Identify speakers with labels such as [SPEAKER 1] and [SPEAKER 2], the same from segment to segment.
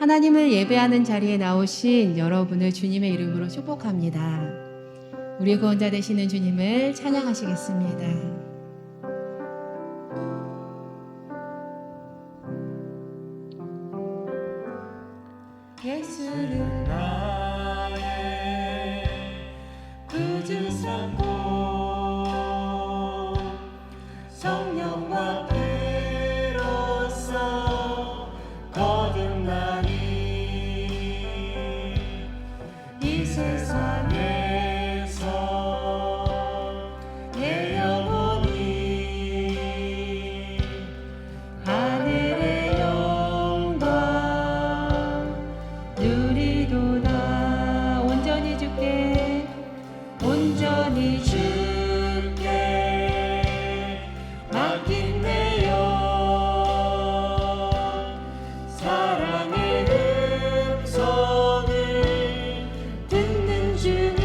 [SPEAKER 1] 하나님을 예배하는 자리에 나오신 여러분을 주님의 이름으로 축복합니다. 우리의 구원자 되시는 주님을 찬양하시겠습니다. 예수는
[SPEAKER 2] 나의 구주 삼고 성령과 피로써 거듭나니 이 세상에서 내 영혼이 하늘의 영광
[SPEAKER 1] 누리도다. 온전히 주께
[SPEAKER 2] 온전히 주께 맡긴 내 영 사랑의 음성을 듣는 중에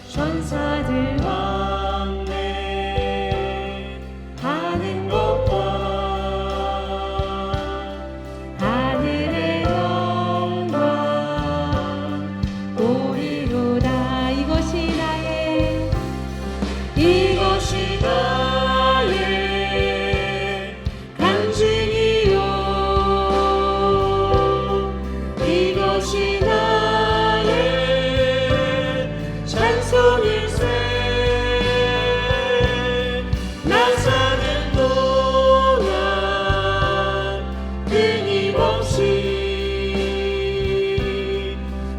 [SPEAKER 2] 천사들 왕래 하는 것과
[SPEAKER 1] 하늘의 영광 보리로다. 이것이 나의
[SPEAKER 2] 간증이요 이것이 나의 찬송일세 나 사는 동안 끊임없이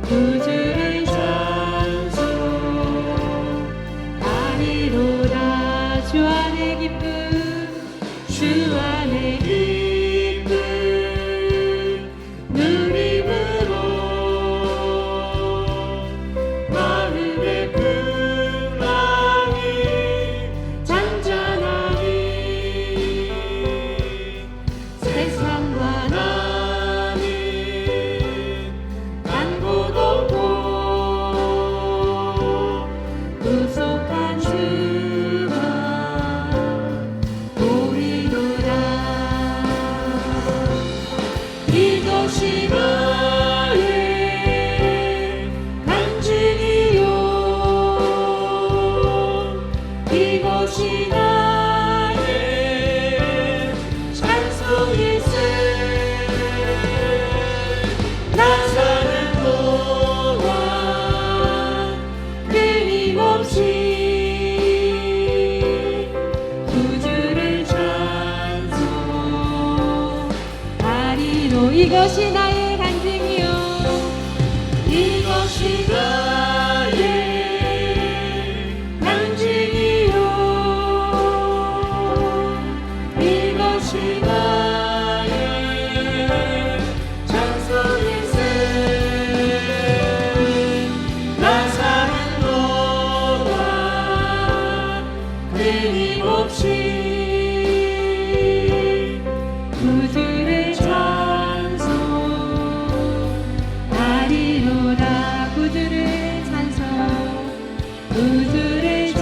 [SPEAKER 1] 구주를
[SPEAKER 2] 찬송하리로다
[SPEAKER 1] 주 안의 기쁨
[SPEAKER 2] 주 안의 기쁨 누림으로 마음의 풍랑이 잔잔하니 세상과 나는 간 곳 없고
[SPEAKER 1] 구속한 주가 보리로다.
[SPEAKER 2] 이것이 나의 간증이요 이것이 나의 찬송일세 나 사는 동안 끊임없이
[SPEAKER 1] 구주를
[SPEAKER 2] 찬송하리로
[SPEAKER 1] 이것이 나의 간증이요
[SPEAKER 2] 이것이 나의 간증이요 이것이 나의 찬송일세 나 사는 동안 끊임없이
[SPEAKER 1] 구주를 찬송하리로다. 구주를 찬송 구주를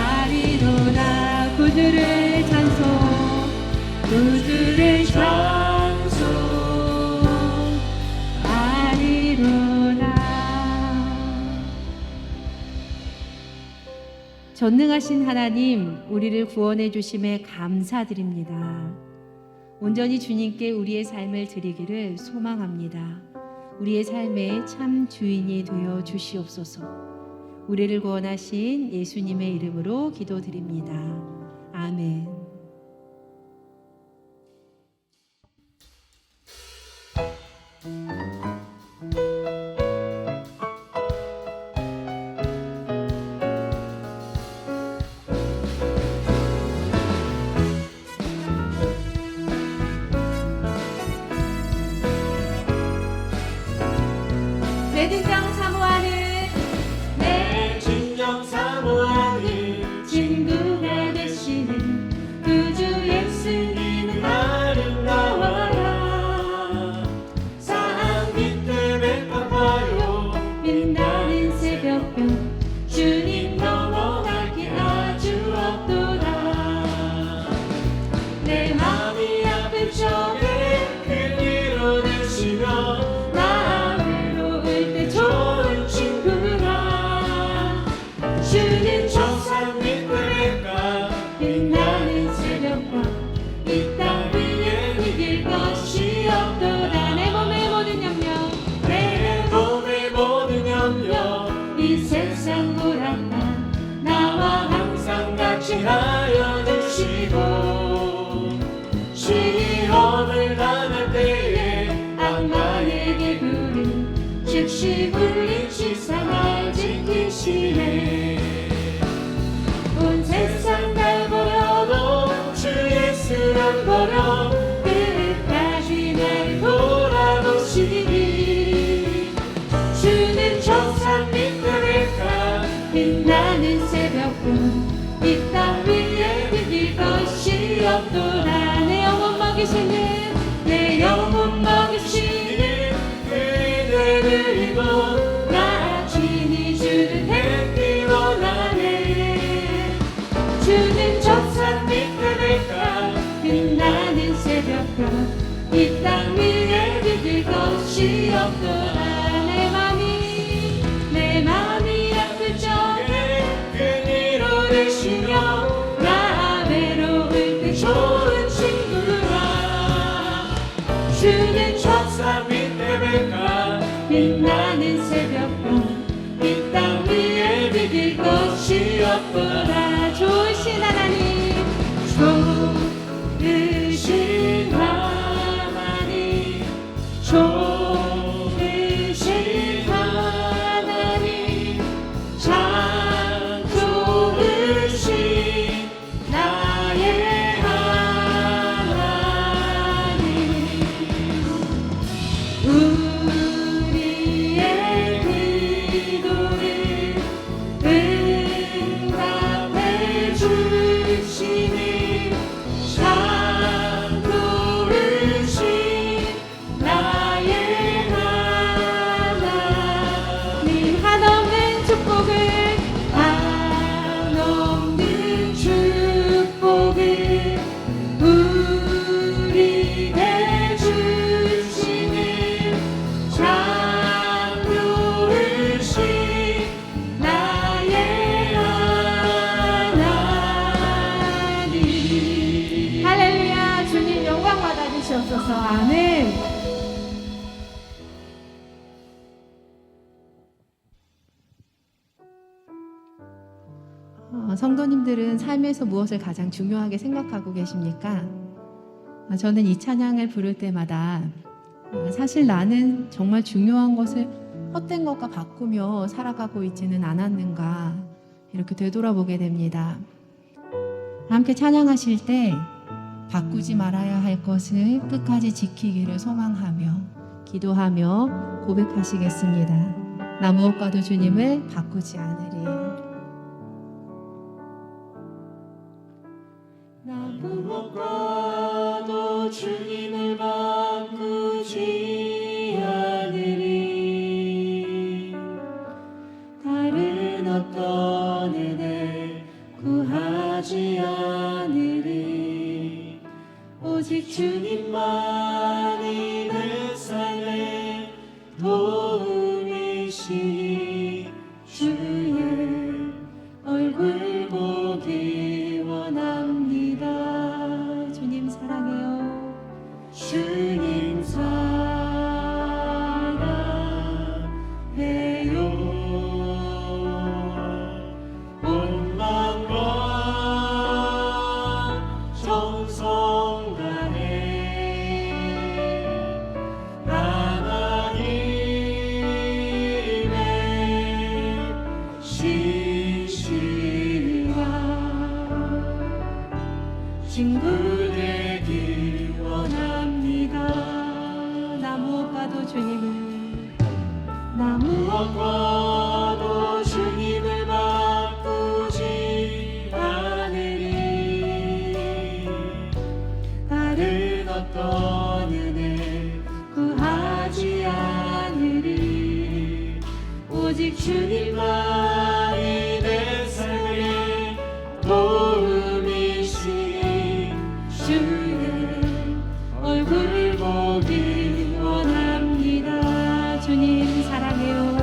[SPEAKER 1] 찬송하리로다. 구주를 찬송 구주를 찬송하리로다. 전능하신 하나님, 우리를 구원해 주심에 감사드립니다. 온전히 주님께 우리의 삶을 드리기를 소망합니다. 우리의 삶의 참 주인이 되어 주시옵소서. 우리를 구원하신 예수님의 이름으로 기도드립니다. 아멘. 내 진정 사모하는
[SPEAKER 2] 내 진정 사모하는
[SPEAKER 1] 친구가 되시는 구주 예수님은
[SPEAKER 2] 아름다워라 사랑빛 때문에 갚아요
[SPEAKER 1] 빛나는 새벽별 주님 넘어가기 아주 없도다. 허락하
[SPEAKER 2] 나와 항상 같이 하여 주시고 시험을 당할 때에 악마에게 부른 즉시 물리치사 날 지키시네. 온 세상 날 버려도 주 예수 안 버려 끝까지 날 돌아보시니 주는 정상 밑에 백합 빛나는 새벽별 이 땅 위에 비길 것이 없도다. 내 영혼 먹이시는 내 영혼 먹이시는 그 은혜를 입어 나 친히 주를 뵙기 원하네. 주는 정상 밑에 백합 빛나는 새벽별 이 땅 위에 비길 것이 없도다. 내 맘이 아플 적에 그 위로 되시며 나 외로울 때 좋은 친구라. 주는 천사 밑에 백합 빛나는 새벽별 이 땅 위에 비길 것이 없도다. 좋으신 하나님 좋으신 하나님 좋으신 하나님 참 좋으신 나의 하나님. 우리의 기도를 응답해 주시니 참 좋으신 나의 하나님. 한없는 축복을 한없는 축복을 우리에게 주시는 참 좋으신 나의 하나님.
[SPEAKER 1] 할렐루야. 주님 영광 받아주시옵소서. 아멘. 성도님들은 삶에서 무엇을 가장 중요하게 생각하고 계십니까? 저는 이 찬양을 부를 때마다 사실 나는 정말 중요한 것을 헛된 것과 바꾸며 살아가고 있지는 않았는가 이렇게 되돌아보게 됩니다. 함께 찬양하실 때 바꾸지 말아야 할 것을 끝까지 지키기를 소망하며 기도하며 고백하시겠습니다. 나 무엇과도 주님을 바꾸지 않으리.
[SPEAKER 2] 나 무엇과도 주님을 바꾸지 않으리. 다른 어떤 은혜 구하지 않으리. 오직 주님만이 내 삶의 도움이시니 주의 얼굴 보기 원합니다.
[SPEAKER 1] 주님 사랑해요.
[SPEAKER 2] 주님 사랑해요. 온 마음과 정성 다해 하나님의 신실과 친구 되길 원합니다.
[SPEAKER 1] 나 무엇과도 주님을
[SPEAKER 2] 나 무엇과도 주님을 바꾸지 않으리. 다른 어떤 은혜 구하지 않으리. 오직 주님만이 내 삶의 도움이시니 주의 얼굴 보기 원합니다.
[SPEAKER 1] 주님 사랑해요.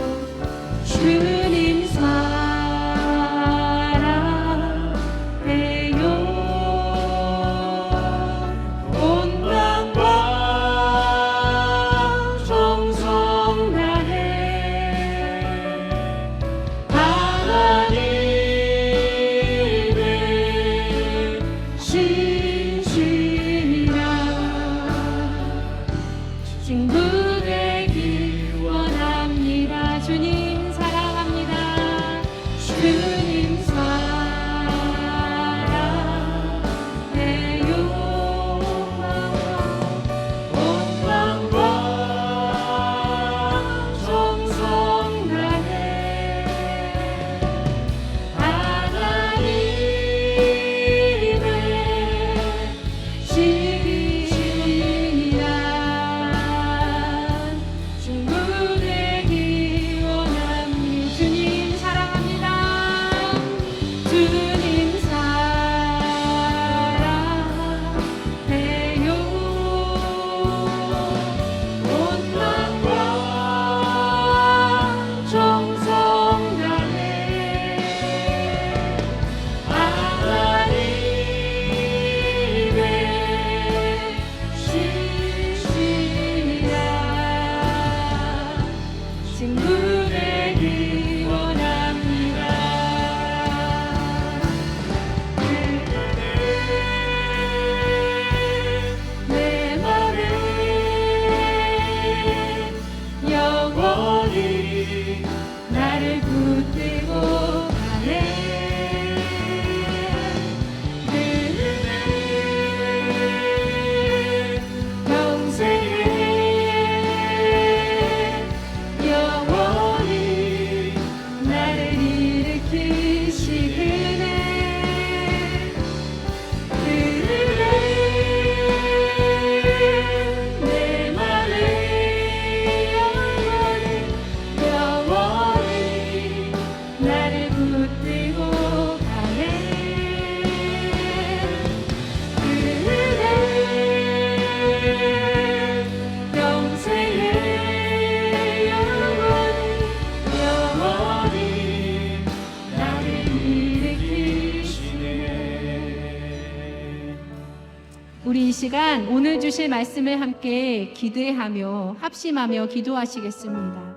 [SPEAKER 1] 우리 이 시간 오늘 주실 말씀을 함께 기대하며 합심하며 기도하시겠습니다.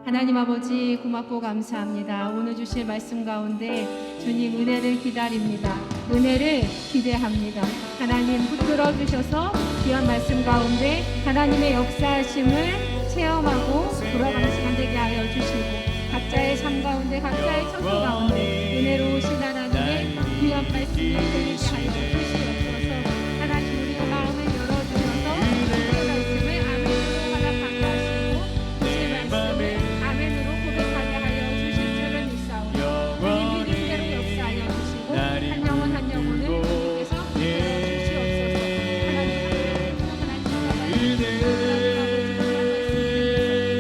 [SPEAKER 1] 하나님 아버지 고맙고 감사합니다. 오늘 주실 말씀 가운데 주님 은혜를 기다립니다. 은혜를 기대합니다. 하나님 붙들어 주셔서 귀한 말씀 가운데 하나님의 역사하심을 체험하고 돌아가는 시간 되게 하여 주시고 각자의 삶 가운데 각자의 처소 가운데 은혜로우신 하나님의 귀한 말씀을 들리게 하여 주시옵소서. 하나님 우리의 마음을 열어주셔서 주의 말씀을 아멘으로 받아가게 하시고 주의 말씀을 아멘으로 고백하게 하여 주실 줄을 믿사오니 주님 믿음대로 역사하여 주시고 한 영혼 한 영혼을 주님께서 붙들어 주시옵소서.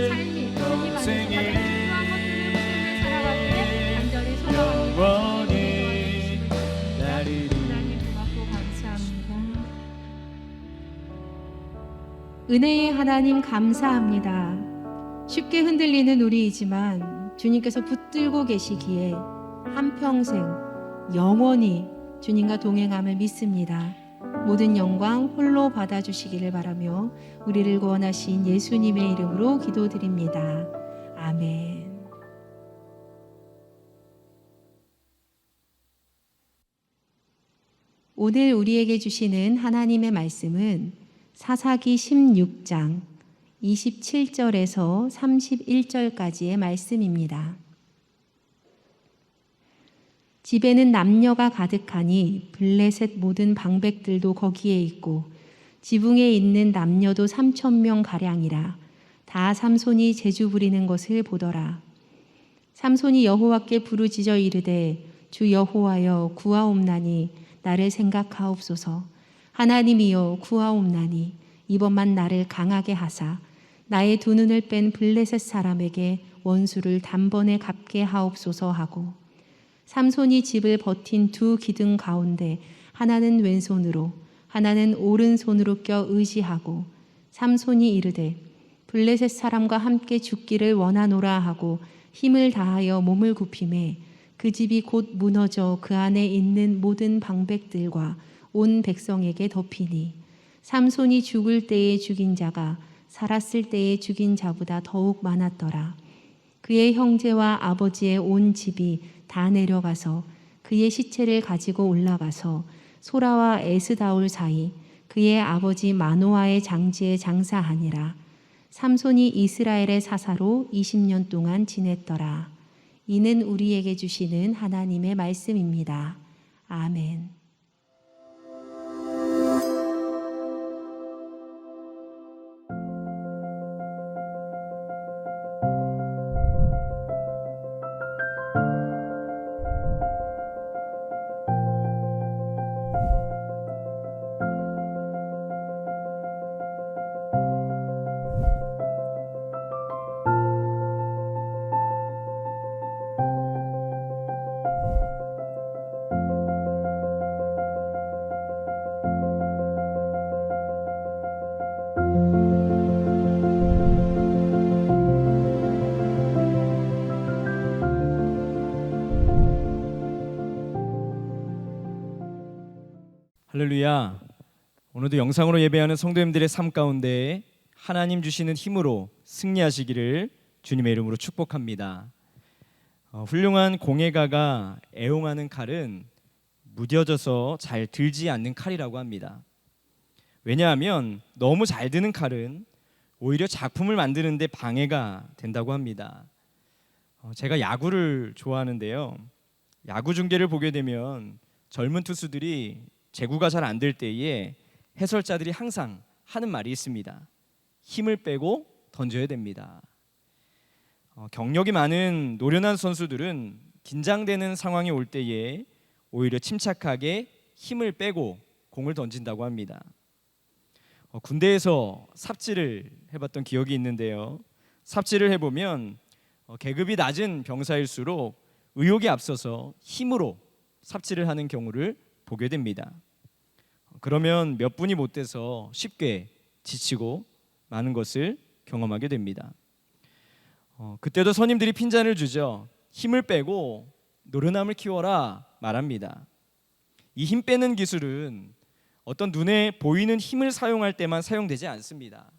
[SPEAKER 1] 삶이 주님 안에서 가장 중요한 것들을 붙들며 살아가기를 간절히 소망합니다. 하나님 고맙고 감사합니다. 은혜의 하나님 감사합니다. 쉽게 흔들리는 우리이지만 주님께서 붙들고 계시기에 한평생 영원히 주님과 동행함을 믿습니다. 모든 영광 홀로 받아주시기를 바라며 우리를 구원하신 예수님의 이름으로 기도드립니다. 아멘. 오늘 우리에게 주시는 하나님의 말씀은 사사기 16장 27절에서 31절까지의 말씀입니다. 집에는 남녀가 가득하니 블레셋 모든 방백들도 거기에 있고 지붕에 있는 남녀도 3,000명 가량이라. 다 삼손이 제주 부리는 것을 보더라. 삼손이 여호와께 부르짖어 이르되 주 여호와여 구하옵나니 나를 생각하옵소서. 하나님이여 구하옵나니 이번만 나를 강하게 하사 나의 두 눈을 뺀 블레셋 사람에게 원수를 단번에 갚게 하옵소서 하고 삼손이 집을 버틴 두 기둥 가운데 하나는 왼손으로 하나는 오른손으로 껴 의지하고 삼손이 이르되 블레셋 사람과 함께 죽기를 원하노라 하고 힘을 다하여 몸을 굽히매 그 집이 곧 무너져 그 안에 있는 모든 방백들과 온 백성에게 덮이니 삼손이 죽을 때에 죽인 자가 살았을 때에 죽인 자보다 더욱 많았더라. 그의 형제와 아버지의 온 집이 다 내려가서 그의 시체를 가지고 올라가서 소라와 에스다올 사이 그의 아버지 마노아의 장지에 장사하니라. 삼손이 이스라엘의 사사로 20년 동안 지냈더라. 이는 우리에게 주시는 하나님의 말씀입니다. 아멘.
[SPEAKER 3] 할렐루야. 오늘도 영상으로 예배하는 성도님들의 삶 가운데 하나님 주시는 힘으로 승리하시기를 주님의 이름으로 축복합니다. 훌륭한 공예가가 애용하는 칼은 무뎌져서 잘 들지 않는 칼이라고 합니다. 왜냐하면 너무 잘 드는 칼은 오히려 작품을 만드는 데 방해가 된다고 합니다. 제가 야구를 좋아하는데요. 야구 중계를 보게 되면 젊은 투수들이 제구가 잘 안 될 때에 해설자들이 항상 하는 말이 있습니다. 힘을 빼고 던져야 됩니다. 경력이 많은 노련한 선수들은 긴장되는 상황이 올 때에 오히려 침착하게 힘을 빼고 공을 던진다고 합니다. 군대에서 삽질을 해봤던 기억이 있는데요. 삽질을 해보면 계급이 낮은 병사일수록 의욕이 앞서서 힘으로 삽질을 하는 경우를 보게 됩니다. 그러면 몇 분이 못 돼서 쉽게 지치고 마는 것을 경험하게 됩니다. 그때도 선임들이 핀잔을 주죠. 힘을 빼고 노련함을 키워라 말합니다. 이 힘 빼는 기술은 어떤 눈에 보이는 힘을 사용할 때만 사용되지 않습니다.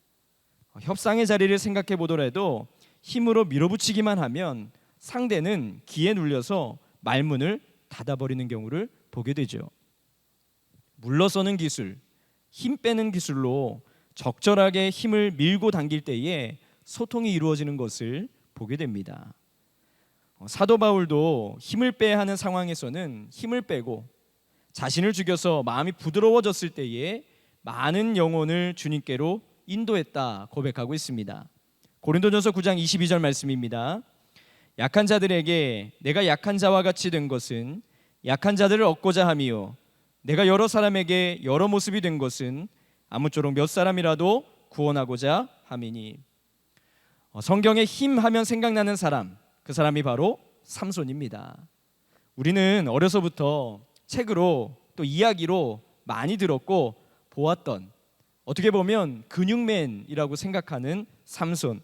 [SPEAKER 3] 협상의 자리를 생각해 보더라도 힘으로 밀어붙이기만 하면 상대는 기에 눌려서 말문을 닫아버리는 경우를 보게 되죠. 물러서는 기술, 힘 빼는 기술로 적절하게 힘을 밀고 당길 때에 소통이 이루어지는 것을 보게 됩니다. 사도 바울도 힘을 빼야 하는 상황에서는 힘을 빼고 자신을 죽여서 마음이 부드러워졌을 때에 많은 영혼을 주님께로 인도했다 고백하고 있습니다. 고린도전서 9장 22절 말씀입니다. 약한 자들에게 내가 약한 자와 같이 된 것은 약한 자들을 얻고자 함이요 내가 여러 사람에게 여러 모습이 된 것은 아무쪼록 몇 사람이라도 구원하고자 함이니. 성경에 힘 하면 생각나는 사람, 그 사람이 바로 삼손입니다. 우리는 어려서부터 책으로 또 이야기로 많이 들었고 보았던, 어떻게 보면 근육맨이라고 생각하는 삼손.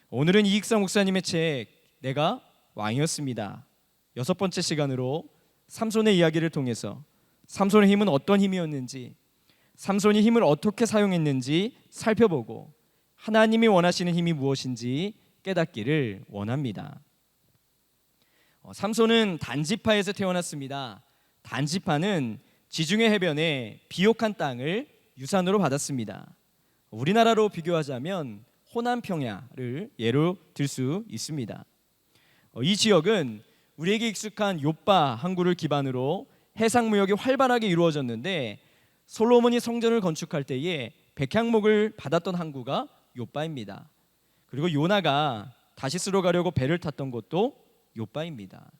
[SPEAKER 3] 오늘은 이익사 목사님의 책 내가 왕이었습니다 6번째 시간으로 삼손의 이야기를 통해서 삼손의 힘은 어떤 힘이었는지, 삼손이 힘을 어떻게 사용했는지 살펴보고 하나님이 원하시는 힘이 무엇인지 깨닫기를 원합니다. 삼손은 단지파에서 태어났습니다. 단지파는 지중해 해변의 비옥한 땅을 유산으로 받았습니다. 우리나라로 비교하자면 호남 평야를 예로 들 수 있습니다. 이 지역은 우리에게 익숙한 요빠 항구를 기반으로 해상 무역이 활발하게 이루어졌는데 솔로몬이 성전을 건축할 때에 백향목을 받았던 항구가 요빠입니다. 그리고 요나가 다시스로 가려고 배를 탔던 곳도 요빠입니다.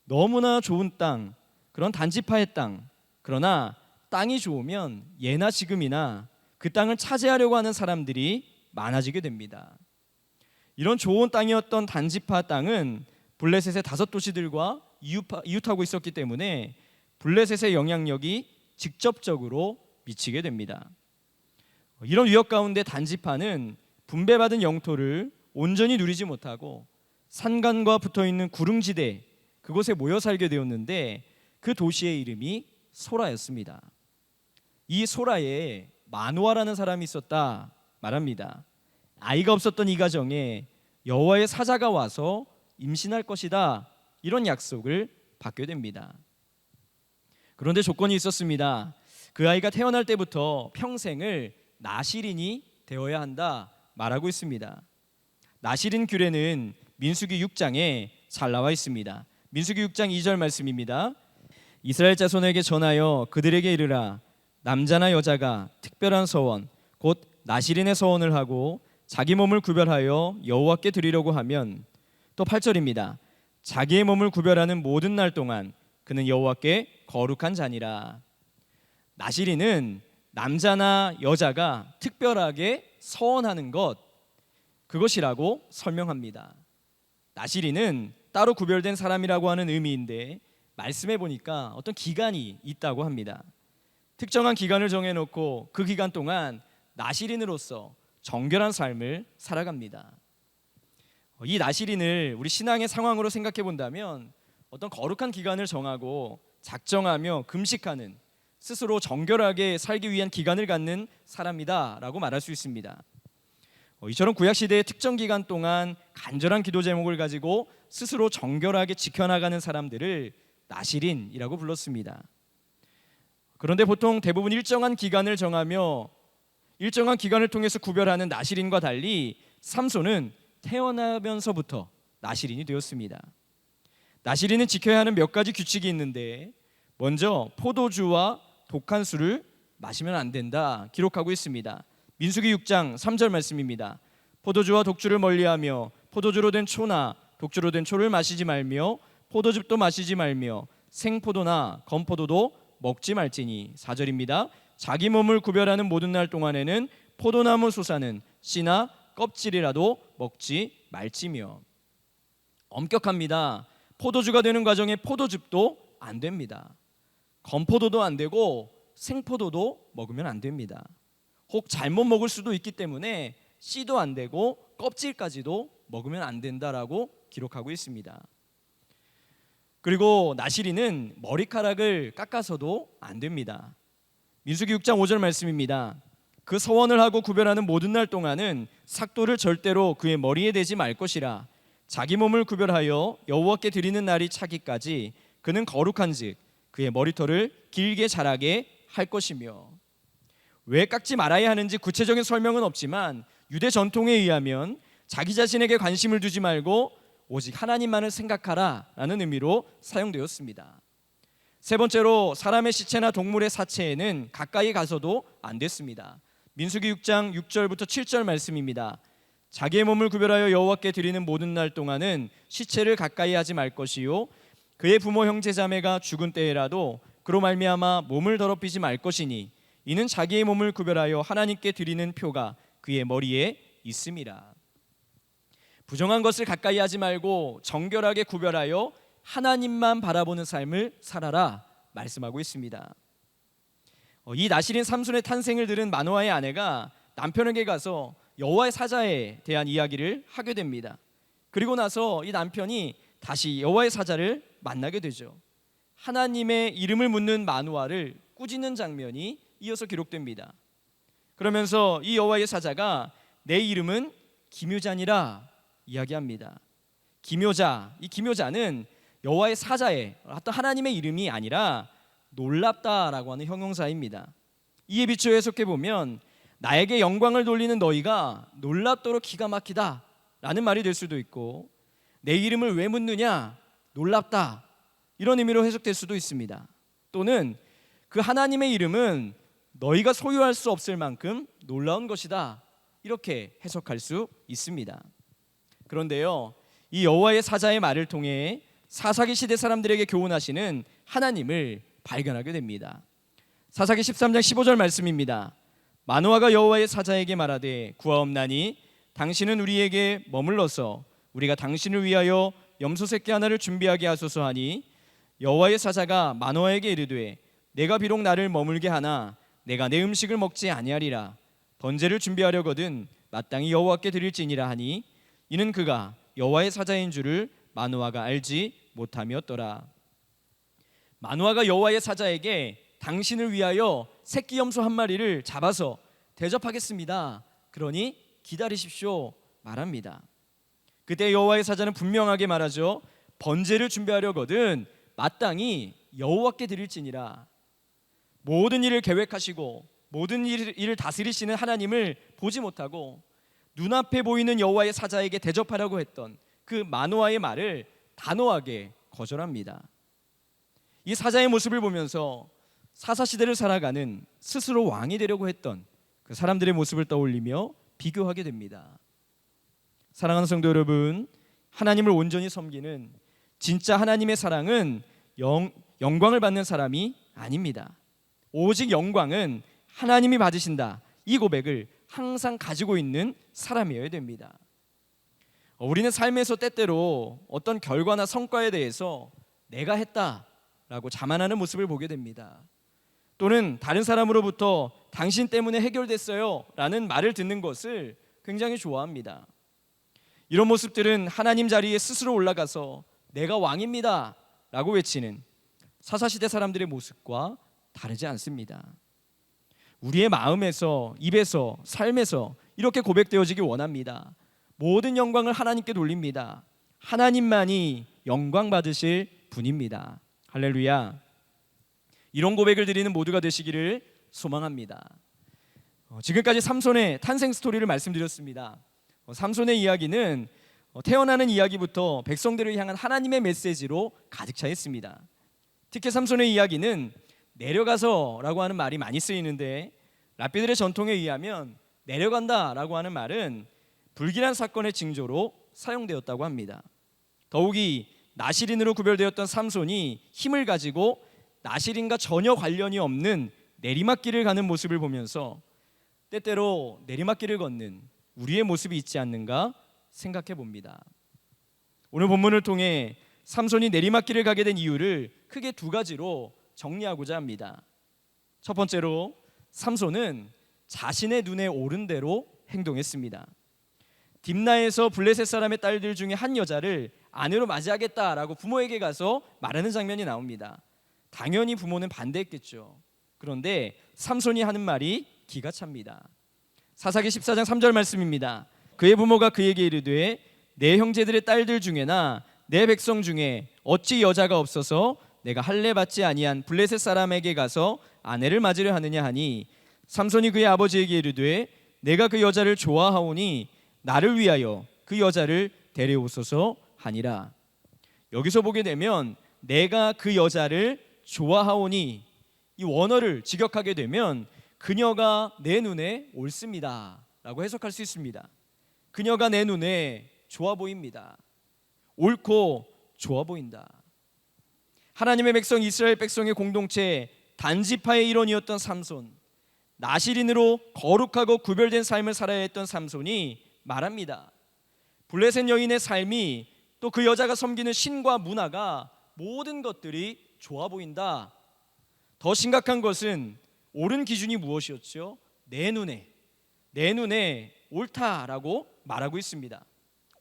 [SPEAKER 3] 너무나 좋은 땅, 그런 단지파의 땅. 그러나 땅이 좋으면 예나 지금이나 그 땅을 차지하려고 하는 사람들이 많아지게 됩니다. 이런 좋은 땅이었던 단지파 땅은 블레셋의 5도시들과 이웃하고 있었기 때문에 블레셋의 영향력이 직접적으로 미치게 됩니다. 이런 위협 가운데 단지파는 분배받은 영토를 온전히 누리지 못하고 산간과 붙어있는 구릉지대, 그곳에 모여 살게 되었는데 그 도시의 이름이 소라였습니다. 이 소라에 마누아라는 사람이 있었다 말합니다. 아이가 없었던 이 가정에 여호와의 사자가 와서 임신할 것이다, 이런 약속을 받게 됩니다. 그런데 조건이 있었습니다. 그 아이가 태어날 때부터 평생을 나실인이 되어야 한다 말하고 있습니다. 나실인 규례는 민수기 6장에 잘 나와 있습니다. 민수기 6장 2절 말씀입니다. 이스라엘 자손에게 전하여 그들에게 이르라. 남자나 여자가 특별한 서원 곧 나실인의 서원을 하고 자기 몸을 구별하여 여호와께 드리려고 하면, 또 8절입니다. 자기의 몸을 구별하는 모든 날 동안 그는 여호와께 거룩한 자니라. 나실인은 남자나 여자가 특별하게 서원하는 것, 그것이라고 설명합니다. 나실인은 따로 구별된 사람이라고 하는 의미인데 말씀해 보니까 어떤 기간이 있다고 합니다. 특정한 기간을 정해놓고 그 기간 동안 나실인으로서 정결한 삶을 살아갑니다. 이 나실인을 우리 신앙의 상황으로 생각해 본다면 어떤 거룩한 기간을 정하고 작정하며 금식하는, 스스로 정결하게 살기 위한 기간을 갖는 사람이다라고 말할 수 있습니다. 이처럼 구약시대의 특정 기간 동안 간절한 기도 제목을 가지고 스스로 정결하게 지켜나가는 사람들을 나실인이라고 불렀습니다. 그런데 보통 대부분 일정한 기간을 정하며 일정한 기간을 통해서 구별하는 나실인과 달리 삼손은 태어나면서부터 나실인이 되었습니다. 나실인은 지켜야 하는 몇 가지 규칙이 있는데, 먼저 포도주와 독한 술을 마시면 안 된다 기록하고 있습니다. 민수기 6장 3절 말씀입니다. 포도주와 독주를 멀리하며 포도주로 된 초나 독주로 된 초를 마시지 말며 포도즙도 마시지 말며 생포도나 건포도도 먹지 말지니. 4절입니다. 자기 몸을 구별하는 모든 날 동안에는 포도나무 솟아는 씨나 껍질이라도 먹지 말지며. 엄격합니다. 포도주가 되는 과정에 포도즙도 안 됩니다. 건포도도 안 되고 생포도도 먹으면 안 됩니다. 혹 잘못 먹을 수도 있기 때문에 씨도 안 되고 껍질까지도 먹으면 안 된다라고 기록하고 있습니다. 그리고 나실인은 머리카락을 깎아서도 안 됩니다. 민수기 6장 5절 말씀입니다. 그 서원을 하고 구별하는 모든 날 동안은 삭도를 절대로 그의 머리에 대지 말 것이라. 자기 몸을 구별하여 여호와께 드리는 날이 차기까지 그는 거룩한즉 그의 머리털을 길게 자라게 할 것이며. 왜 깎지 말아야 하는지 구체적인 설명은 없지만 유대 전통에 의하면 자기 자신에게 관심을 두지 말고 오직 하나님만을 생각하라 라는 의미로 사용되었습니다. 세 번째로 사람의 시체나 동물의 사체에는 가까이 가서도 안 됐습니다. 민수기 6장 6절부터 7절 말씀입니다. 자기의 몸을 구별하여 여호와께 드리는 모든 날 동안은 시체를 가까이 하지 말 것이요 그의 부모 형제 자매가 죽은 때에라도 그로 말미암아 몸을 더럽히지 말 것이니 이는 자기의 몸을 구별하여 하나님께 드리는 표가 그의 머리에 있음이라. 부정한 것을 가까이 하지 말고 정결하게 구별하여 하나님만 바라보는 삶을 살아라 말씀하고 있습니다. 이 나실인 삼손의 탄생을 들은 마노아의 아내가 남편에게 가서 여호와의 사자에 대한 이야기를 하게 됩니다. 그리고 나서 이 남편이 다시 여호와의 사자를 만나게 되죠. 하나님의 이름을 묻는 마노아를 꾸짖는 장면이 이어서 기록됩니다. 그러면서 이 여호와의 사자가 내 이름은 기묘자니라 이야기합니다. 기묘자, 이 기묘자는 여호와의 사자의 어떤 하나님의 이름이 아니라 놀랍다라고 하는 형용사입니다. 이에 비추어 해석해 보면 나에게 영광을 돌리는 너희가 놀랍도록 기가 막히다 라는 말이 될 수도 있고, 내 이름을 왜 묻느냐, 놀랍다, 이런 의미로 해석될 수도 있습니다. 또는 그 하나님의 이름은 너희가 소유할 수 없을 만큼 놀라운 것이다, 이렇게 해석할 수 있습니다. 그런데요, 이 여호와의 사자의 말을 통해 사사기 시대 사람들에게 교훈하시는 하나님을 발견하게 됩니다. 사사기 13장 15절 말씀입니다. 마노아가 여호와의 사자에게 말하되 구하옵나니 당신은 우리에게 머물러서 우리가 당신을 위하여 염소 새끼 하나를 준비하게 하소서 하니 여호와의 사자가 마노아에게 이르되 내가 비록 나를 머물게 하나 내가 내 음식을 먹지 아니하리라. 번제를 준비하려거든 마땅히 여호와께 드릴지니라 하니 이는 그가 여호와의 사자인 줄을 마노아가 알지 못함이었더라. 마노아가 여호와의 사자에게 당신을 위하여 새끼 염소 한 마리를 잡아서 대접하겠습니다, 그러니 기다리십시오 말합니다. 그때 여호와의 사자는 분명하게 말하죠. 번제를 준비하려거든 마땅히 여호와께 드릴지니라. 모든 일을 계획하시고 모든 일을 다스리시는 하나님을 보지 못하고 눈앞에 보이는 여호와의 사자에게 대접하려고 했던 그 마노아의 말을 단호하게 거절합니다. 이 사자의 모습을 보면서 사사시대를 살아가는 스스로 왕이 되려고 했던 그 사람들의 모습을 떠올리며 비교하게 됩니다. 사랑하는 성도 여러분, 하나님을 온전히 섬기는 진짜 하나님의 사랑은 영광을 받는 사람이 아닙니다. 오직 영광은 하나님이 받으신다, 이 고백을 항상 가지고 있는 사람이어야 됩니다. 우리는 삶에서 때때로 어떤 결과나 성과에 대해서 내가 했다라고 자만하는 모습을 보게 됩니다. 또는 다른 사람으로부터 당신 때문에 해결됐어요 라는 말을 듣는 것을 굉장히 좋아합니다. 이런 모습들은 하나님 자리에 스스로 올라가서 내가 왕입니다 라고 외치는 사사시대 사람들의 모습과 다르지 않습니다. 우리의 마음에서, 입에서, 삶에서 이렇게 고백되어지기 원합니다. 모든 영광을 하나님께 돌립니다. 하나님만이 영광 받으실 분입니다. 할렐루야. 이런 고백을 드리는 모두가 되시기를 소망합니다. 지금까지 삼손의 탄생 스토리를 말씀드렸습니다. 삼손의 이야기는 태어나는 이야기부터 백성들을 향한 하나님의 메시지로 가득 차 있습니다. 특히 삼손의 이야기는 내려가서라고 하는 말이 많이 쓰이는데, 랍비들의 전통에 의하면 내려간다라고 하는 말은 불길한 사건의 징조로 사용되었다고 합니다. 더욱이 나실인으로 구별되었던 삼손이 힘을 가지고 나실인과 전혀 관련이 없는 내리막길을 가는 모습을 보면서 때때로 내리막길을 걷는 우리의 모습이 있지 않는가 생각해 봅니다. 오늘 본문을 통해 삼손이 내리막길을 가게 된 이유를 크게 두 가지로 정리하고자 합니다. 첫 번째로, 삼손은 자신의 눈에 오른 대로 행동했습니다. 딥나에서 블레셋 사람의 딸들 중에 한 여자를 아내로 맞이하겠다라고 부모에게 가서 말하는 장면이 나옵니다. 당연히 부모는 반대했겠죠. 그런데 삼손이 하는 말이 기가 찹니다. 사사기 14장 3절 말씀입니다. 그의 부모가 그에게 이르되 내 형제들의 딸들 중에나 내 백성 중에 어찌 여자가 없어서 내가 할례 받지 아니한 블레셋 사람에게 가서 아내를 맞으려 하느냐 하니 삼손이 그의 아버지에게 이르되 내가 그 여자를 좋아하오니 나를 위하여 그 여자를 데려오소서 하니라. 여기서 보게 되면 내가 그 여자를 좋아하오니 이 원어를 직역하게 되면 그녀가 내 눈에 옳습니다 라고 해석할 수 있습니다. 그녀가 내 눈에 좋아 보입니다. 옳고 좋아 보인다. 하나님의 백성 이스라엘 백성의 공동체 단지파의 일원이었던 삼손, 나실인으로 거룩하고 구별된 삶을 살아야 했던 삼손이 말합니다. 블레셋 여인의 삶이 또 그 여자가 섬기는 신과 문화가 모든 것들이 좋아 보인다. 더 심각한 것은 옳은 기준이 무엇이었죠? 내 눈에 옳다라고 말하고 있습니다.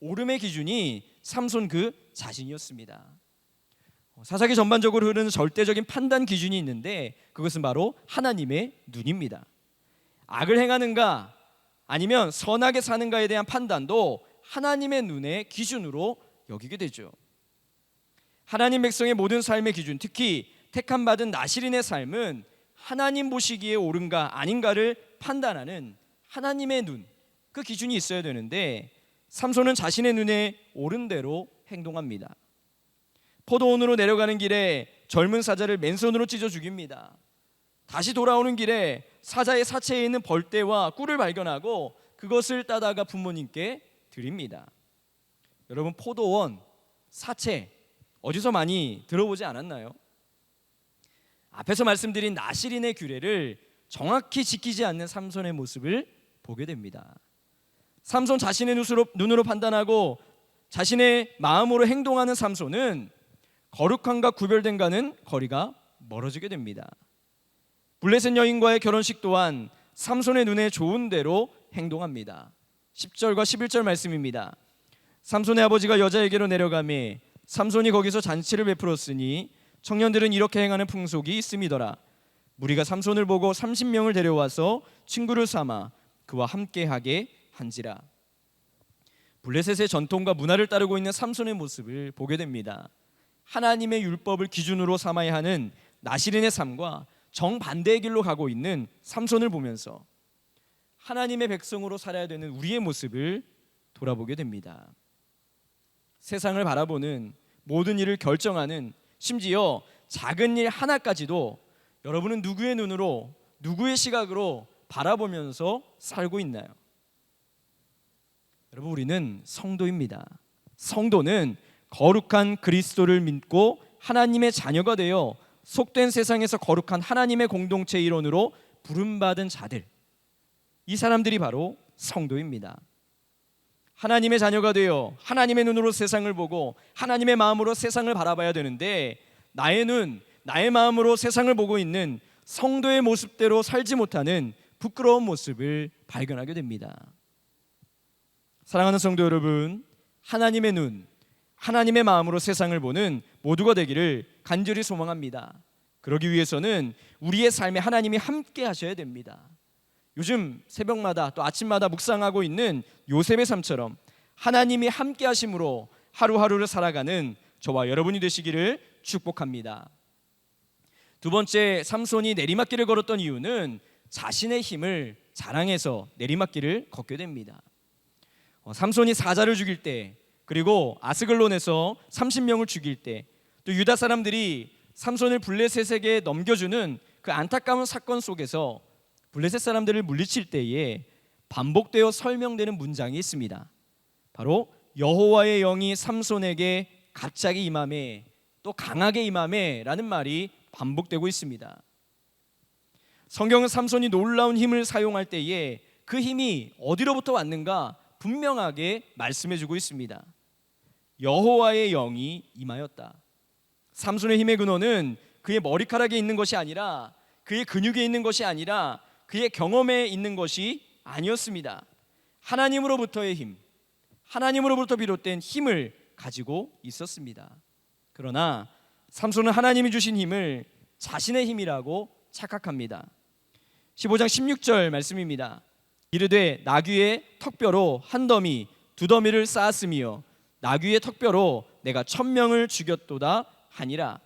[SPEAKER 3] 옳음의 기준이 삼손 그 자신이었습니다. 사사기 전반적으로 흐르는 절대적인 판단 기준이 있는데 그것은 바로 하나님의 눈입니다. 악을 행하는가 아니면 선하게 사는가에 대한 판단도 하나님의 눈의 기준으로 여기게 되죠. 하나님 백성의 모든 삶의 기준, 특히 택함받은 나실인의 삶은 하나님 보시기에 옳은가 아닌가를 판단하는 하나님의 눈, 그 기준이 있어야 되는데 삼손은 자신의 눈에 옳은 대로 행동합니다. 포도원으로 내려가는 길에 젊은 사자를 맨손으로 찢어 죽입니다. 다시 돌아오는 길에 사자의 사체에 있는 벌떼와 꿀을 발견하고 그것을 따다가 부모님께 드립니다. 여러분, 포도원, 사체 어디서 많이 들어보지 않았나요? 앞에서 말씀드린 나실인의 규례를 정확히 지키지 않는 삼손의 모습을 보게 됩니다. 삼손 자신의 눈으로 판단하고 자신의 마음으로 행동하는 삼손은 거룩함과 구별됨과는 거리가 멀어지게 됩니다. 블레셋 여인과의 결혼식 또한 삼손의 눈에 좋은 대로 행동합니다. 10절과 11절 말씀입니다. 삼손의 아버지가 여자에게로 내려가매 삼손이 거기서 잔치를 베풀었으니 청년들은 이렇게 행하는 풍속이 있음이더라. 무리가 삼손을 보고 30명을 데려와서 친구를 삼아 그와 함께하게 한지라. 블레셋의 전통과 문화를 따르고 있는 삼손의 모습을 보게 됩니다. 하나님의 율법을 기준으로 삼아야 하는 나실인의 삶과 정반대의 길로 가고 있는 삼손을 보면서 하나님의 백성으로 살아야 되는 우리의 모습을 돌아보게 됩니다. 세상을 바라보는 모든 일을 결정하는 심지어 작은 일 하나까지도 여러분은 누구의 눈으로 누구의 시각으로 바라보면서 살고 있나요? 여러분, 우리는 성도입니다. 성도는 거룩한 그리스도를 믿고 하나님의 자녀가 되어 속된 세상에서 거룩한 하나님의 공동체 일원으로 부름받은 자들, 이 사람들이 바로 성도입니다. 하나님의 자녀가 되어 하나님의 눈으로 세상을 보고 하나님의 마음으로 세상을 바라봐야 되는데 나의 눈, 나의 마음으로 세상을 보고 있는 성도의 모습대로 살지 못하는 부끄러운 모습을 발견하게 됩니다. 사랑하는 성도 여러분, 하나님의 눈, 하나님의 마음으로 세상을 보는 모두가 되기를 간절히 소망합니다. 그러기 위해서는 우리의 삶에 하나님이 함께 하셔야 됩니다. 요즘 새벽마다 또 아침마다 묵상하고 있는 요셉의 삶처럼 하나님이 함께 하심으로 하루하루를 살아가는 저와 여러분이 되시기를 축복합니다. 두 번째, 삼손이 내리막길을 걸었던 이유는 자신의 힘을 자랑해서 내리막길을 걷게 됩니다. 삼손이 사자를 죽일 때, 그리고 아스글론에서 30명을 죽일 때, 또 유다 사람들이 삼손을 블레셋에게 넘겨주는 그 안타까운 사건 속에서 블레셋 사람들을 물리칠 때에 반복되어 설명되는 문장이 있습니다. 바로 여호와의 영이 삼손에게 갑자기 임하매, 또 강하게 임하매 라는 말이 반복되고 있습니다. 성경은 삼손이 놀라운 힘을 사용할 때에 그 힘이 어디로부터 왔는가 분명하게 말씀해주고 있습니다. 여호와의 영이 임하였다. 삼손의 힘의 근원은 그의 머리카락에 있는 것이 아니라, 그의 근육에 있는 것이 아니라 그의 경험에 있는 것이 아니었습니다. 하나님으로부터의 힘, 하나님으로부터 비롯된 힘을 가지고 있었습니다. 그러나 삼손은 하나님이 주신 힘을 자신의 힘이라고 착각합니다. 15장 16절 말씀입니다. 이르되 나귀의 턱뼈로 한 더미 두 더미를 쌓았으며 나귀의 턱뼈로 내가 1000명을 죽였도다 하니라.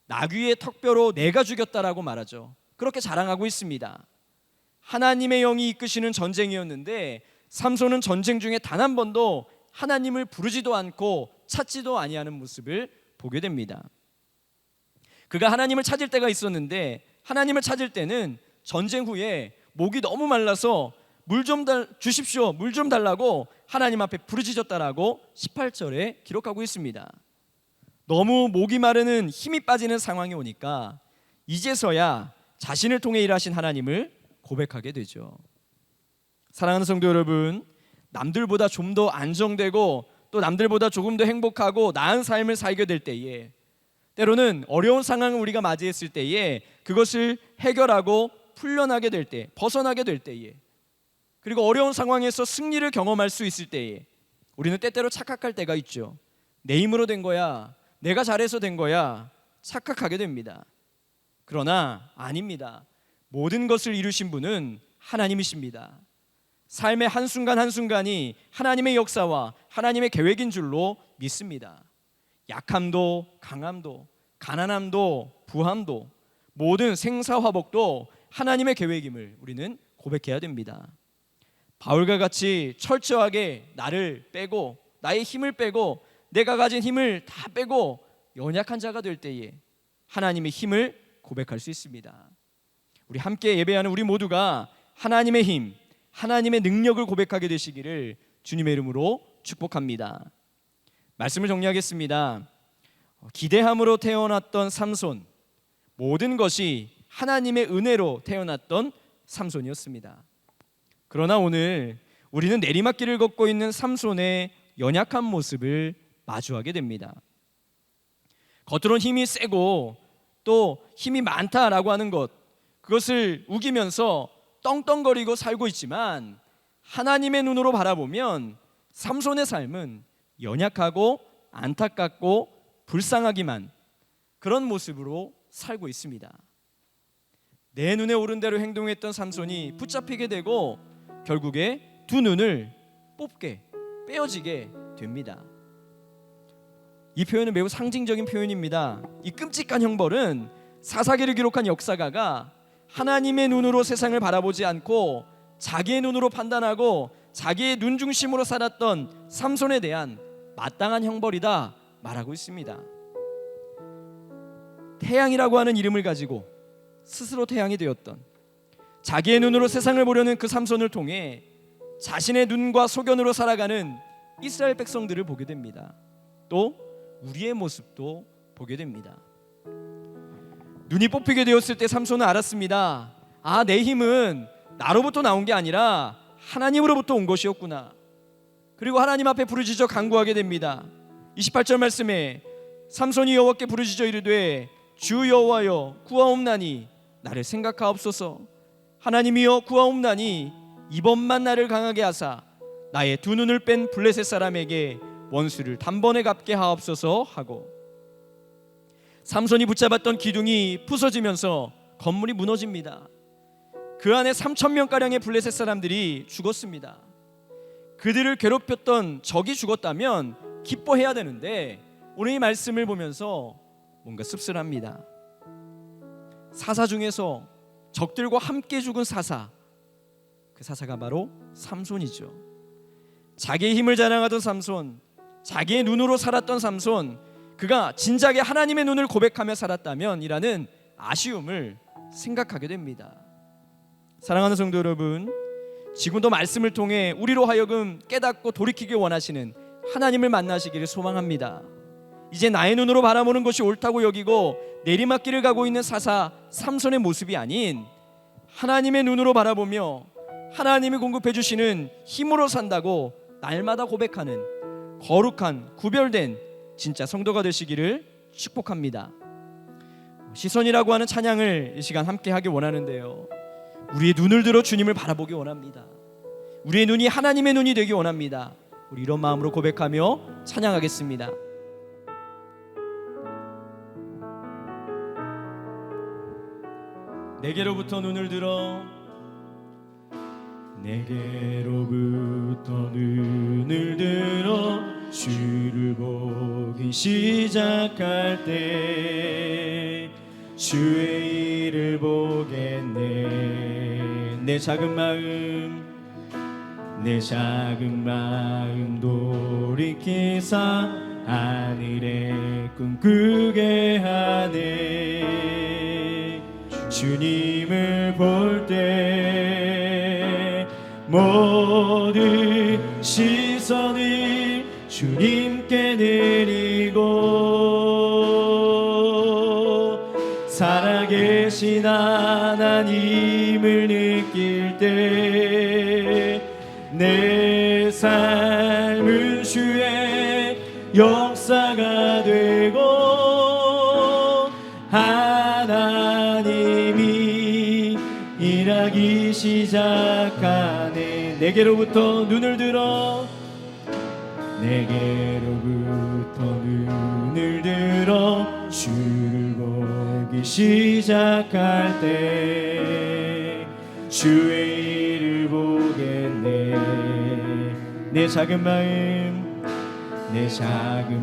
[SPEAKER 3] 나귀의 턱뼈로 내가 죽였다라고 말하죠. 그렇게 자랑하고 있습니다. 하나님의 영이 이끄시는 전쟁이었는데 삼손은 전쟁 중에 단 한 번도 하나님을 부르지도 않고 찾지도 아니하는 모습을 보게 됩니다. 그가 하나님을 찾을 때가 있었는데 하나님을 찾을 때는 전쟁 후에 목이 너무 말라서 물 좀 주십시오, 물 좀 달라고 하나님 앞에 부르짖었다라고 18절에 기록하고 있습니다. 너무 목이 마르는 힘이 빠지는 상황이 오니까 이제서야 자신을 통해 일하신 하나님을 고백하게 되죠. 사랑하는 성도 여러분, 남들보다 좀 더 안정되고 또 남들보다 조금 더 행복하고 나은 삶을 살게 될 때에, 때로는 어려운 상황을 우리가 맞이했을 때에 그것을 해결하고 풀려나게 될 때, 벗어나게 될 때에, 그리고 어려운 상황에서 승리를 경험할 수 있을 때에 우리는 때때로 착각할 때가 있죠. 내 힘으로 된 거야, 내가 잘해서 된 거야, 착각하게 됩니다. 그러나 아닙니다. 모든 것을 이루신 분은 하나님이십니다. 삶의 한순간 한순간이 하나님의 역사와 하나님의 계획인 줄로 믿습니다. 약함도 강함도 가난함도 부함도 모든 생사화복도 하나님의 계획임을 우리는 고백해야 됩니다. 바울과 같이 철저하게 나를 빼고 나의 힘을 빼고 내가 가진 힘을 다 빼고 연약한 자가 될 때에 하나님의 힘을 고백할 수 있습니다. 우리 함께 예배하는 우리 모두가 하나님의 힘, 하나님의 능력을 고백하게 되시기를 주님의 이름으로 축복합니다. 말씀을 정리하겠습니다. 기대함으로 태어났던 삼손, 모든 것이 하나님의 은혜로 태어났던 삼손이었습니다. 그러나 오늘 우리는 내리막길을 걷고 있는 삼손의 연약한 모습을 마주하게 됩니다. 겉으로는 힘이 세고 또 힘이 많다라고 하는 것, 그것을 우기면서 떵떵거리고 살고 있지만 하나님의 눈으로 바라보면 삼손의 삶은 연약하고 안타깝고 불쌍하기만 그런 모습으로 살고 있습니다. 내 눈에 오른 대로 행동했던 삼손이 붙잡히게 되고 결국에 두 눈을 빼어지게 됩니다. 이 표현은 매우 상징적인 표현입니다. 이 끔찍한 형벌은 사사기를 기록한 역사가가 하나님의 눈으로 세상을 바라보지 않고 자기의 눈으로 판단하고 자기의 눈 중심으로 살았던 삼손에 대한 마땅한 형벌이다 말하고 있습니다. 태양이라고 하는 이름을 가지고 스스로 태양이 되었던, 자기의 눈으로 세상을 보려는 그 삼손을 통해 자신의 눈과 소견으로 살아가는 이스라엘 백성들을 보게 됩니다. 또 우리의 모습도 보게 됩니다. 눈이 뽑히게 되었을 때 삼손은 알았습니다. 아, 내 힘은 나로부터 나온 게 아니라 하나님으로부터 온 것이었구나. 그리고 하나님 앞에 부르짖어 간구하게 됩니다. 28절 말씀에 삼손이 여호와께 부르짖어 이르되 주 여호와여 구하옵나니 나를 생각하옵소서. 하나님이여 구하옵나니 이번만 나를 강하게 하사 나의 두 눈을 뺀 블레셋 사람에게 원수를 단번에 갚게 하옵소서 하고, 삼손이 붙잡았던 기둥이 부서지면서 건물이 무너집니다. 그 안에 3,000명가량의 블레셋 사람들이 죽었습니다. 그들을 괴롭혔던 적이 죽었다면 기뻐해야 되는데 오늘 이 말씀을 보면서 뭔가 씁쓸합니다. 사사 중에서 적들과 함께 죽은 사사, 그 사사가 바로 삼손이죠. 자기의 힘을 자랑하던 삼손, 자기의 눈으로 살았던 삼손, 그가 진작에 하나님의 눈을 고백하며 살았다면 이라는 아쉬움을 생각하게 됩니다. 사랑하는 성도 여러분, 지금도 말씀을 통해 우리로 하여금 깨닫고 돌이키길 원하시는 하나님을 만나시기를 소망합니다. 이제 나의 눈으로 바라보는 것이 옳다고 여기고 내리막길을 가고 있는 사사 삼손의 모습이 아닌 하나님의 눈으로 바라보며 하나님이 공급해 주시는 힘으로 산다고 날마다 고백하는 거룩한 구별된 진짜 성도가 되시기를 축복합니다. 시선이라고 하는 찬양을 이 시간 함께 하기 원하는데요, 우리의 눈을 들어 주님을 바라보기 원합니다. 우리의 눈이 하나님의 눈이 되기 원합니다. 우리 이런 마음으로 고백하며 찬양하겠습니다. 내게로부터 눈을 들어 내게로부터 눈을 들어 주를 보기 시작할 때 주의 일을 보겠네. 내 작은 마음 돌이키사 하늘에 꿈꾸게 하네. 주님을 볼 때 모든 시선을 주님께 드리고 살아계신 하나님을 느낄 때 내 삶은 주의 역사가 되고 하나님이 일하기 시작하네. 내게로부터 눈을 들어 주를 보기 시작할 때 주의 일을 보겠네. 내 작은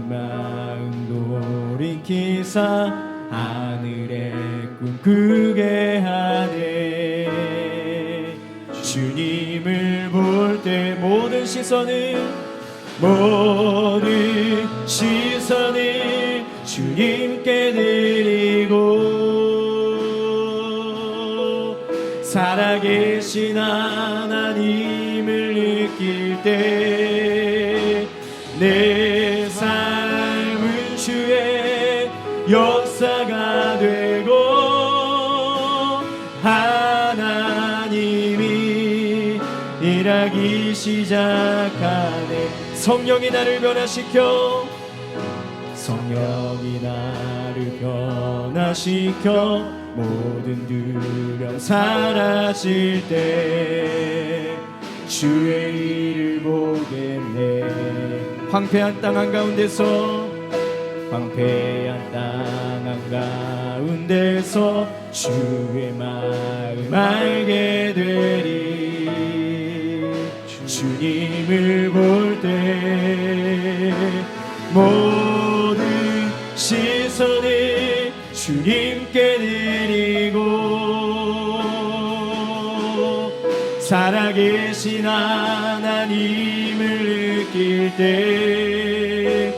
[SPEAKER 3] 마음 돌이키사 하늘에 꿈꾸게 하네. 주님을 볼 때 모든 시선을 주님께 드리고 살아계신 하나님을 느낄 때 내 삶은 주의 역사가 되고 하나님이 일하기 시작하네. 성령이 나를 변화시켜 모든 두려움 사라질 때 주의 일을 보겠네. 황폐한 땅 한가운데서 주의 마음 알게 되리. 주님을 볼 때 모든 시선을 주님께 드리고 살아계신 하나님을 느낄 때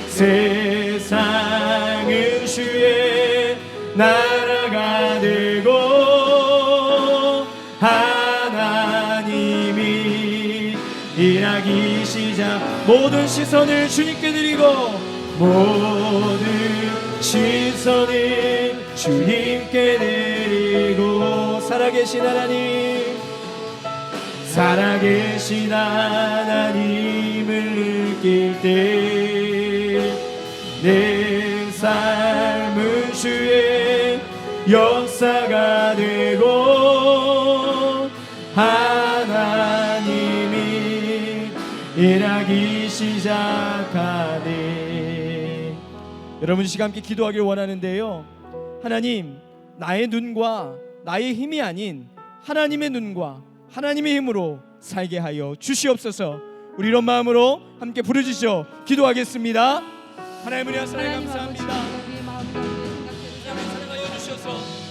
[SPEAKER 3] 세상은 주의 나라가 되고 하나님이 일하기 시작. 모든 시선을 주님께 드리고 살아계신 하나님을 느낄 때 내 삶은 주의 역사가 되고 하나님이 일하기 시작하네. 여러분 이 시간 함께 기도하길 원하는데요. 하나님, 나의 눈과 나의 힘이 아닌 하나님의 눈과 하나님의 힘으로 살게 하여 주시옵소서. 우리 이런 마음으로 함께 부르짖어 기도하겠습니다. 하나님 은혜와 사랑에 감사합니다. 하나님 사랑하여 주셔서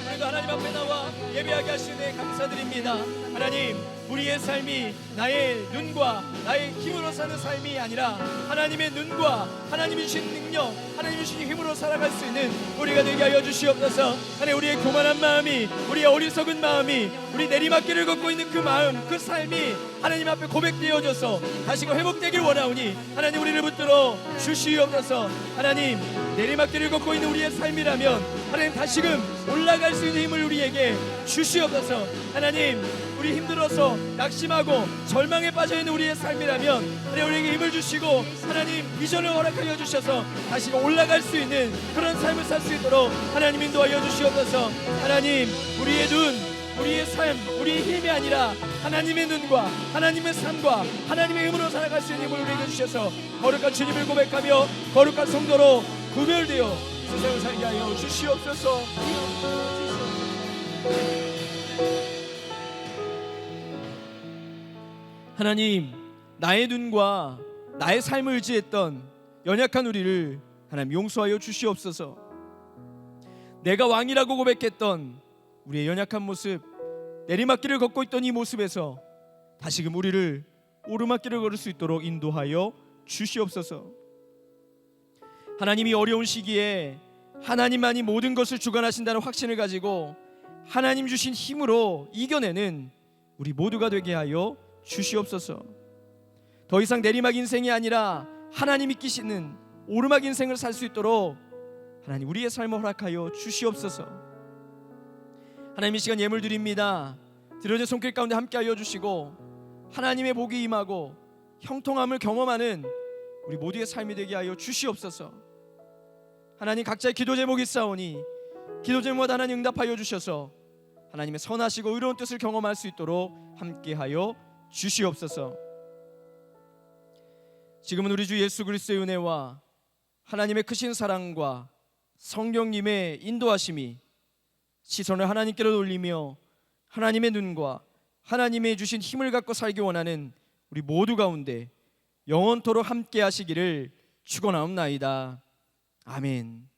[SPEAKER 3] 우리도 하나님 앞에 나와 예배하게 하시네 감사드립니다. 하나님, 우리의 삶이 나의 눈과 나의 힘으로 사는 삶이 아니라 하나님의 눈과 하나님이 주신 능력, 하나님이 주신 힘으로 살아갈 수 있는 우리가 되게 하여 주시옵소서. 하나님, 우리의 교만한 마음이, 우리의 어리석은 마음이, 우리 내리막길을 걷고 있는 그 마음, 그 삶이 하나님 앞에 고백되어져서 다시금 회복되길 원하오니 하나님 우리를 붙들어 주시옵소서. 하나님, 내리막길을 걷고 있는 우리의 삶이라면 하나님 다시금 올라갈 수 있는 힘을 우리에게 주시옵소서. 하나님, 우리 힘들어서 낙심하고 절망에 빠져있는 우리의 삶이라면 하나님 우리에게 힘을 주시고 하나님 비전을 허락하여 주셔서 다시금 올라갈 수 있는 그런 삶을 살 수 있도록 하나님 인도하여 주시옵소서. 하나님, 우리의 눈, 우리의 삶, 우리의 힘이 아니라 하나님의 눈과 하나님의 삶과 하나님의 힘으로 살아갈 수 있는 힘을 우리에게 주셔서 거룩한 주님을 고백하며 거룩한 성도로 구별되어 세상을 살게 하여 주시옵소서. 하나님, 나의 눈과 나의 삶을 의지했던 연약한 우리를 하나님 용서하여 주시옵소서. 내가 왕이라고 고백했던 우리의 연약한 모습, 내리막길을 걷고 있던 이 모습에서 다시금 우리를 오르막길을 걸을 수 있도록 인도하여 주시옵소서. 하나님이 어려운 시기에 하나님만이 모든 것을 주관하신다는 확신을 가지고 하나님 주신 힘으로 이겨내는 우리 모두가 되게 하여 주시옵소서. 더 이상 내리막 인생이 아니라 하나님이 끼시는 오르막 인생을 살 수 있도록 하나님 우리의 삶을 허락하여 주시옵소서. 하나님, 이 시간 예물 드립니다. 드려진 손길 가운데 함께하여 주시고 하나님의 복이 임하고 형통함을 경험하는 우리 모두의 삶이 되게 하여 주시옵소서. 하나님, 각자의 기도 제목이 있사오니 기도 제목마다 하나님 응답하여 주셔서 하나님의 선하시고 의로운 뜻을 경험할 수 있도록 함께하여 주시옵소서. 지금은 우리 주 예수 그리스도의 은혜와 하나님의 크신 사랑과 성령님의 인도하심이 시선을 하나님께로 돌리며 하나님의 눈과 하나님의 주신 힘을 갖고 살기 원하는 우리 모두 가운데 영원토록 함께 하시기를 축원하옵나이다. 아멘.